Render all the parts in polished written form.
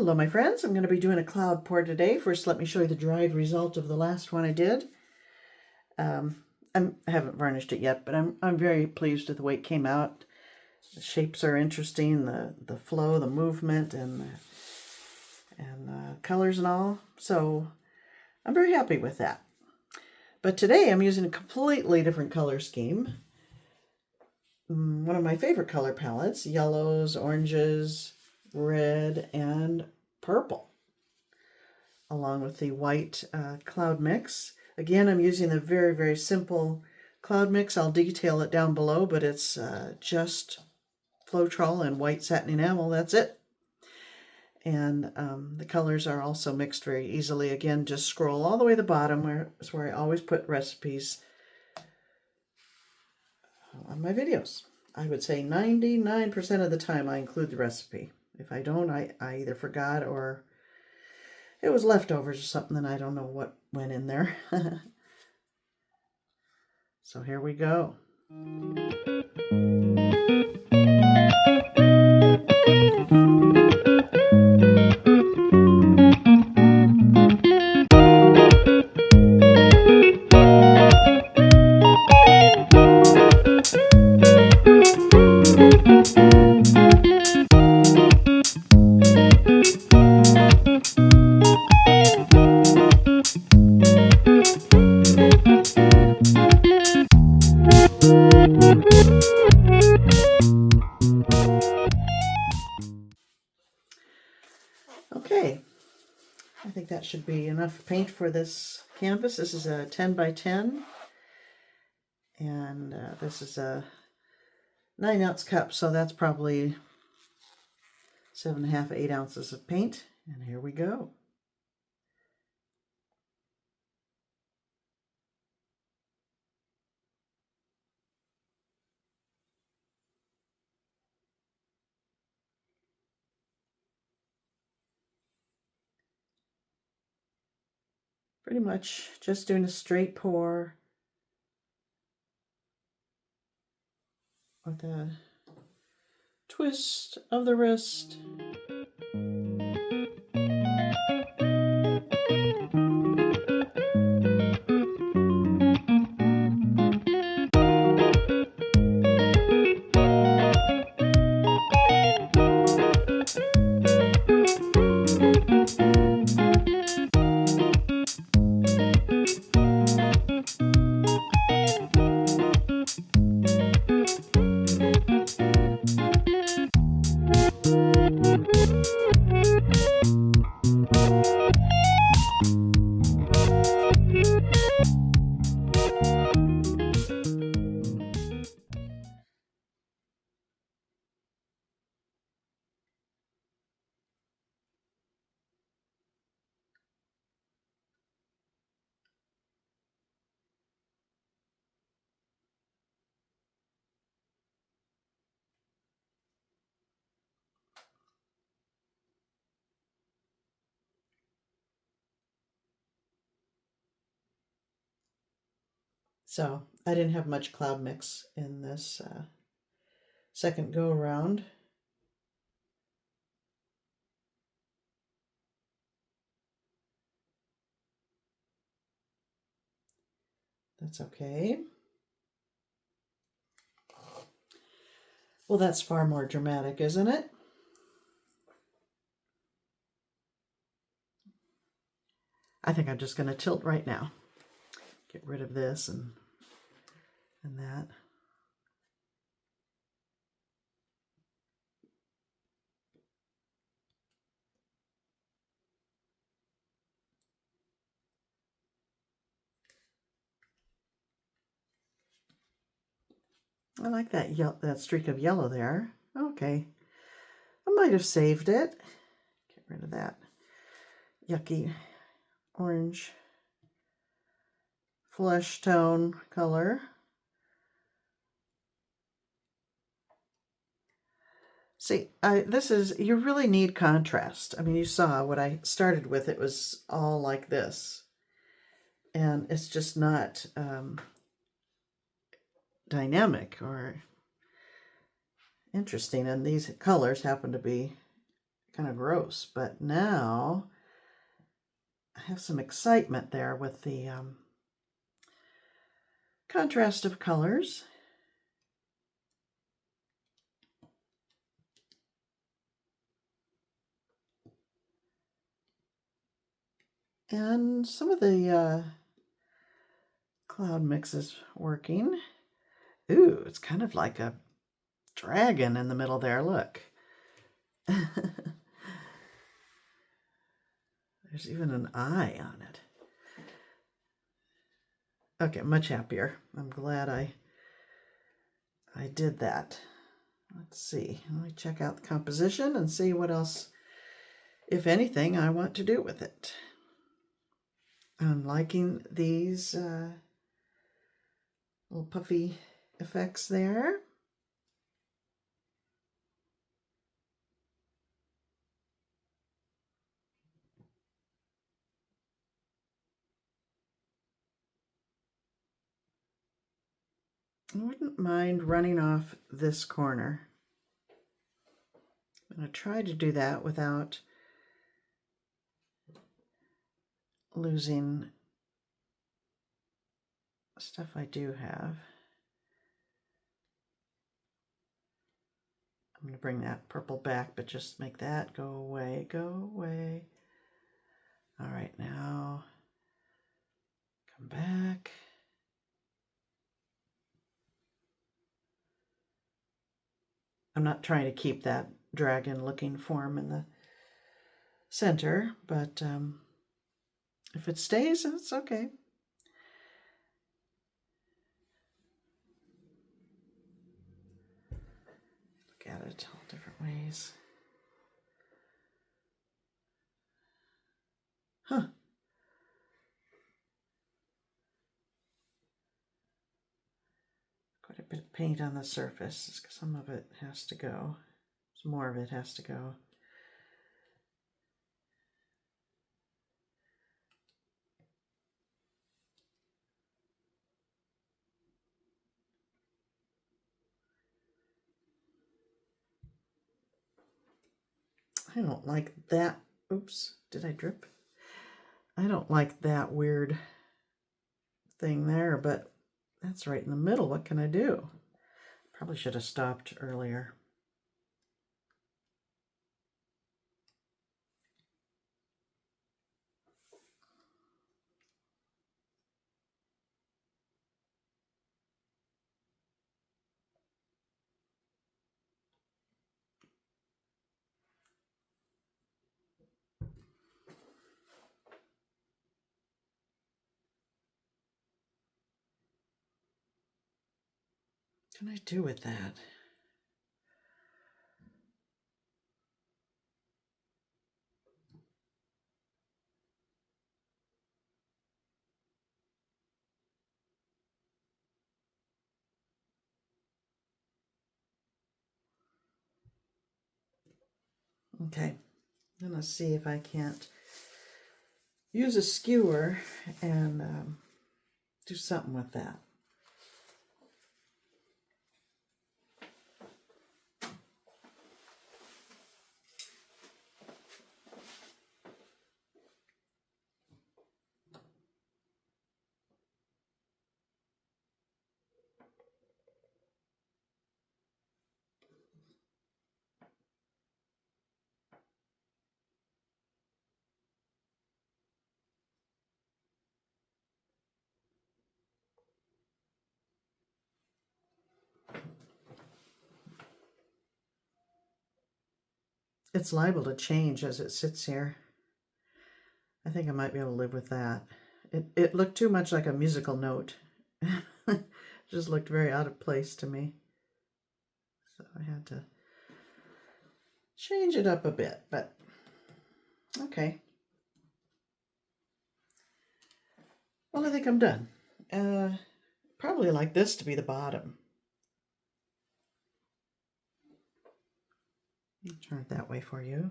Hello my friends, I'm going to be doing a cloud pour today. First let me show you the dried result of the last one I did. I haven't varnished it yet, but I'm very pleased with the way it came out. The shapes are interesting, the flow, the movement, and colors and all. So I'm very happy with that. But today I'm using a completely different color scheme. One of my favorite color palettes, yellows, oranges, red, and purple, along with the white cloud mix. Again, I'm using the very, very simple cloud mix. I'll detail it down below, but it's just Floetrol and white satin enamel. That's it. And the colors are also mixed very easily. Again, just scroll all the way to the bottom, where I always put recipes on my videos. I would say 99% of the time I include the recipe. If I don't, I either forgot or it was leftovers or something, and I don't know what went in there. So here we go. Okay, I think that should be enough paint for this canvas. This is a 10 by 10, and this is a 9-ounce cup, so that's probably 7.5, 8 ounces of paint. And here we go. Pretty much just doing a straight pour with a twist of the wrist. So I didn't have much cloud mix in this second go around. That's okay. Well, that's far more dramatic, isn't it? I think I'm just going to tilt right now. Get rid of this and that. I like that streak of yellow there. Okay. I might have saved it. Get rid of that yucky orange flesh tone color. See, you really need contrast. I mean, you saw what I started with. It was all like this. And it's just not dynamic or interesting. And these colors happen to be kind of gross, but now I have some excitement there with the contrast of colors. And some of the cloud mix is working. Ooh, it's kind of like a dragon in the middle there, look. There's even an eye on it. Okay, much happier. I'm glad I did that. Let's see. Let me check out the composition and see what else, if anything, I want to do with it. I'm liking these little puffy effects there. I wouldn't mind running off this corner. I'm going to try to do that without losing stuff I do have. I'm going to bring that purple back, but just make that go away, go away. All right, now come back. I'm not trying to keep that dragon looking form in the center, but if it stays, it's okay. Look at it all different ways. Huh. Quite a bit of paint on the surface. Some of it has to go. Some more of it has to go. I don't like that. Oops, did I drip? I don't like that weird thing there, but that's right in the middle. What can I do? Probably should have stopped earlier. What can I do with that? Okay, I'm gonna see if I can't use a skewer and do something with that. It's liable to change as it sits here. I think I might be able to live with that. It looked too much like a musical note. It just looked very out of place to me. So I had to change it up a bit, but okay. Well, I think I'm done. Probably like this to be the bottom. I'll turn it that way for you.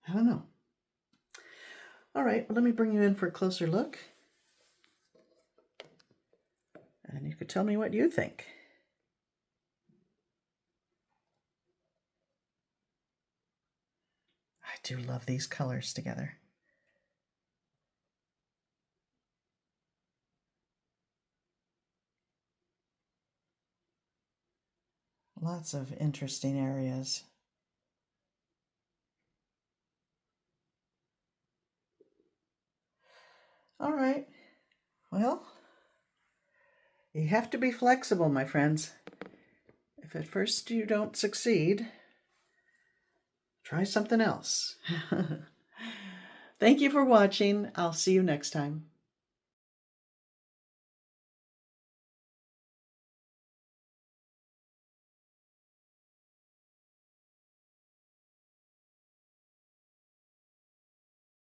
I don't know. All right, well, let me bring you in for a closer look. And you could tell me what you think. I do love these colors together. Lots of interesting areas. All right. Well, you have to be flexible, my friends. If at first you don't succeed, try something else. Thank you for watching. I'll see you next time.